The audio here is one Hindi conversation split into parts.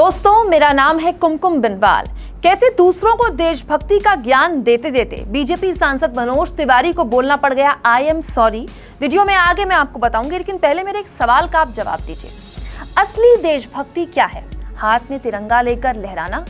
दोस्तों, मेरा नाम है कुमकुम बिनवाल। कैसे दूसरों को देशभक्ति का ज्ञान देते देते बीजेपी सांसद मनोज तिवारी को बोलना पड़ गया आई एम सॉरी। वीडियो में आगे मैं आपको बताऊंगी, लेकिन पहले मेरे एक सवाल का आप जवाब दीजिए। असली देशभक्ति क्या है? हाथ में तिरंगा लेकर लहराना,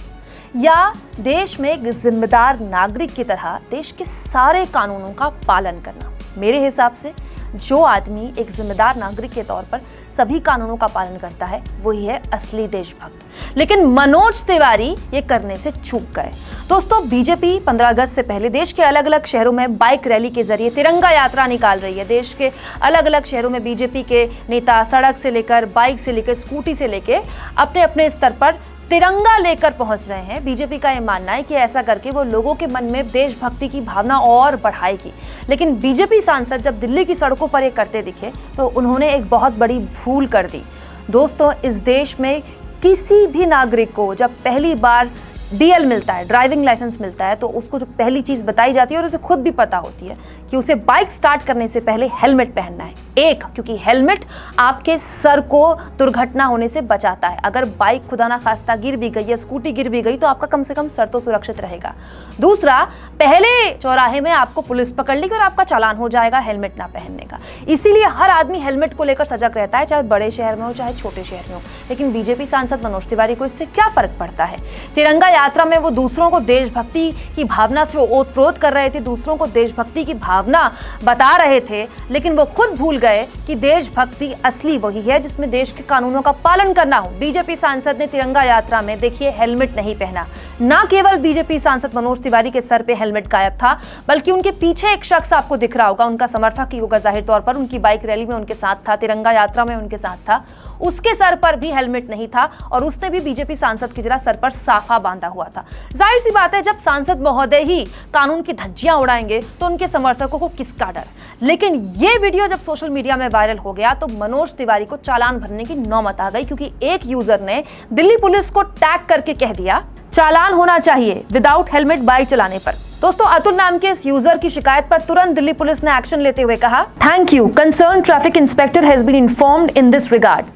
या देश में एक जिम्मेदार नागरिक की तरह देश के सारे कानूनों का पालन करना? मेरे हिसाब से जो आदमी एक जिम्मेदार नागरिक के तौर पर सभी कानूनों का पालन करता है वही है असली देशभक्त। लेकिन मनोज तिवारी ये करने से चूक गए। दोस्तों, बीजेपी 15 अगस्त से पहले देश के अलग अलग शहरों में बाइक रैली के जरिए तिरंगा यात्रा निकाल रही है। देश के अलग अलग शहरों में बीजेपी के नेता सड़क से लेकर, बाइक से लेकर, स्कूटी से लेकर अपने अपने स्तर पर तिरंगा लेकर पहुंच रहे हैं। बीजेपी का यह मानना है कि ऐसा करके वो लोगों के मन में देशभक्ति की भावना और बढ़ाएगी। लेकिन बीजेपी सांसद जब दिल्ली की सड़कों पर ये करते दिखे तो उन्होंने एक बहुत बड़ी भूल कर दी। दोस्तों, इस देश में किसी भी नागरिक को जब पहली बार डीएल मिलता है, ड्राइविंग लाइसेंस मिलता है, तो उसको जो पहली चीज बताई जाती है और उसे खुद भी पता होती है कि उसे बाइक स्टार्ट करने से पहले हेलमेट पहनना है। एक, क्योंकि हेलमेट आपके सर को दुर्घटना होने से बचाता है। अगर बाइक खुदा ना खास्ता गिर भी गई या स्कूटी गिर भी गई तो आपका कम से कम सर तो सुरक्षित रहेगा। दूसरा, पहले चौराहे में आपको पुलिस पकड़ लेगी और आपका चालान हो जाएगा हेलमेट ना पहनने का। इसीलिए हर आदमी हेलमेट को लेकर सजग रहता है, चाहे बड़े शहर में हो चाहे छोटे शहर में हो। लेकिन बीजेपी सांसद मनोज तिवारी को इससे क्या फर्क पड़ता है? तिरंगा यात्रा में वो दूसरों को देशभक्ति की भावना से ओतप्रोत कर रहे थे, दूसरों को देशभक्ति की भावना बता रहे थे, लेकिन वो खुद भूल गए कि देशभक्ति असली वही है जिसमें देश के कानूनों का पालन करना हो। बीजेपी सांसद ने तिरंगा यात्रा में देखिए हेलमेट नहीं पहना। ना केवल बीजेपी सांसद मनोज तिवारी के सर पे हेलमेट गायब था, बल्कि उनके पीछे एक शख्स आपको दिख रहा होगा, उनका समर्थक ही होगा जाहिर तौर पर, उनकी बाइक रैली में उनके साथ था, तिरंगा यात्रा में उनके साथ था, उसके सर पर भी हेलमेट नहीं था और उसने भी बीजेपी सांसद की तरह सर पर साफा बांधा हुआ था। जाहिर सी बात है, जब सांसद महोदय ही कानून की धज्जियां उड़ाएंगे तो उनके समर्थकों को किसका डर। लेकिन ये वीडियो जब सोशल मीडिया में वायरल हो गया तो मनोज तिवारी को चालान भरने की नौबत आ गई, क्योंकि एक यूजर ने दिल्ली पुलिस को टैग करके कह दिया चालान होना चाहिए विदाउट हेलमेट बाइक चलाने पर। दोस्तों, अतुल नाम के इस यूजर की शिकायत पर तुरंत दिल्ली पुलिस ने एक्शन लेते हुए कहा, thank you, concern traffic inspector has been informed in this regard.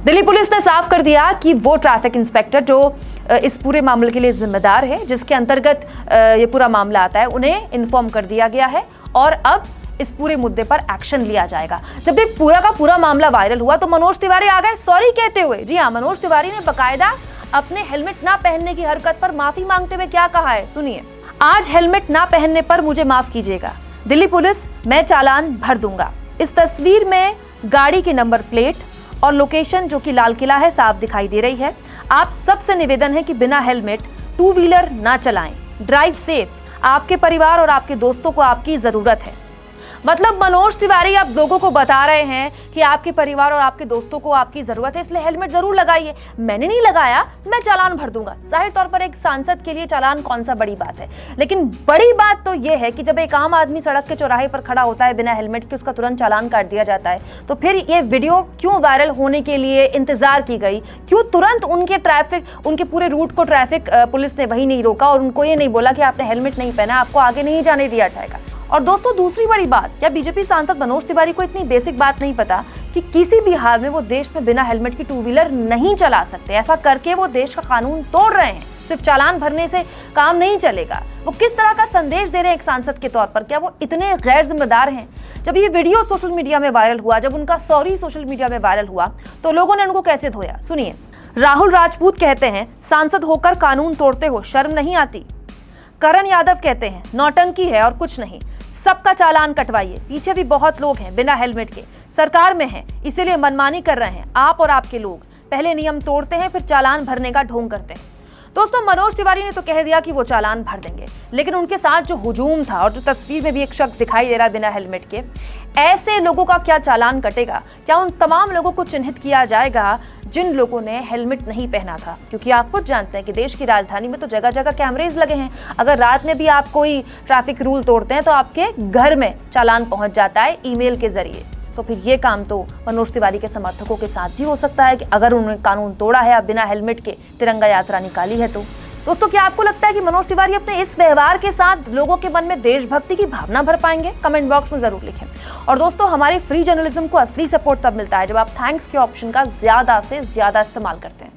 Delhi police ने साफ कर दिया कि वो ट्रैफिक इंस्पेक्टर जो इस पूरे मामले के लिए जिम्मेदार है, जिसके अंतर्गत ये पूरा मामला आता है, उन्हें इन्फॉर्म कर दिया गया है और अब इस पूरे मुद्दे पर एक्शन लिया जाएगा। जब ये पूरा का पूरा मामला वायरल हुआ तो मनोज तिवारी आ गए सॉरी कहते हुए। जी हाँ, मनोज तिवारी ने बकायदा अपने हेलमेट ना पहनने की हरकत पर माफी मांगते हुए क्या कहा है, सुनिए। आज हेलमेट ना पहनने पर मुझे माफ कीजिएगा, दिल्ली पुलिस, मैं चालान भर दूंगा। इस तस्वीर में गाड़ी की नंबर प्लेट और लोकेशन जो कि लाल किला है साफ दिखाई दे रही है। आप सबसे निवेदन है कि बिना हेलमेट टू व्हीलर ना चलाएं, ड्राइव सेफ, आपके परिवार और आपके दोस्तों को आपकी जरूरत है। मतलब मनोज तिवारी आप लोगों को बता रहे हैं कि आपके परिवार और आपके दोस्तों को आपकी जरूरत है, इसलिए हेलमेट जरूर लगाइए। मैंने नहीं लगाया, मैं चालान भर दूंगा। जाहिर तौर पर एक सांसद के लिए चालान कौन सा बड़ी बात है, लेकिन बड़ी बात तो यह है कि जब एक आम आदमी सड़क के चौराहे पर खड़ा होता है बिना हेलमेट के, उसका तुरंत चालान काट दिया जाता है। तो फिर ये वीडियो क्यों वायरल होने के लिए इंतजार की गई? क्यों तुरंत उनके पूरे रूट को ट्रैफिक पुलिस ने वही नहीं रोका और उनको ये नहीं बोला कि आपने हेलमेट नहीं पहना, आपको आगे नहीं जाने दिया जाएगा? और दोस्तों, दूसरी बड़ी बात, क्या बीजेपी सांसद मनोज तिवारी को इतनी बेसिक बात नहीं पता कि किसी भी हाल में वो देश में बिना हेलमेट की टू व्हीलर नहीं चला सकते? ऐसा करके वो देश का कानून तोड़ रहे हैं। सिर्फ चालान भरने से काम नहीं चलेगा। वो किस तरह का संदेश दे रहे हैं एक सांसद के तौर पर? क्या वो इतने गैर जिम्मेदार हैं? जब ये वीडियो सोशल मीडिया में वायरल हुआ, जब उनका सॉरी सोशल मीडिया में वायरल हुआ, तो लोगों ने उनको कैसे धोया, सुनिए। राहुल राजपूत कहते हैं, सांसद होकर कानून तोड़ते हो, शर्म नहीं आती। करण यादव कहते हैं, नौटंकी है और कुछ नहीं, सबका चालान कटवाइए। पीछे भी बहुत लोग हैं बिना हेलमेट के, सरकार में हैं, इसीलिए मनमानी कर रहे हैं। आप और आपके लोग पहले नियम तोड़ते हैं, फिर चालान भरने का ढोंग करते हैं। दोस्तों, मनोज तिवारी ने तो कह दिया कि वो चालान भर देंगे, लेकिन उनके साथ जो हुजूम था और जो तस्वीर में भी एक शख्स दिखाई दे रहा है बिना हेलमेट के, ऐसे लोगों का क्या चालान कटेगा? क्या उन तमाम लोगों को चिन्हित किया जाएगा जिन लोगों ने हेलमेट नहीं पहना था? क्योंकि आप खुद जानते हैं कि देश की राजधानी में तो जगह जगह कैमरेज लगे हैं। अगर रात में भी आप कोई ट्रैफिक रूल तोड़ते हैं तो आपके घर में चालान पहुंच जाता है ईमेल के जरिए। तो फिर ये काम तो मनोज तिवारी के समर्थकों के साथ भी हो सकता है कि अगर उन्होंने कानून तोड़ा है, अब बिना हेलमेट के तिरंगा यात्रा निकाली है तो। दोस्तों, क्या आपको लगता है कि मनोज तिवारी अपने इस व्यवहार के साथ लोगों के मन में देशभक्ति की भावना भर पाएंगे? कमेंट बॉक्स में जरूर लिखें। और दोस्तों, हमारे फ्री जर्नलिज्म को असली सपोर्ट तब मिलता है जब आप थैंक्स के ऑप्शन का ज्यादा से ज्यादा इस्तेमाल करते हैं।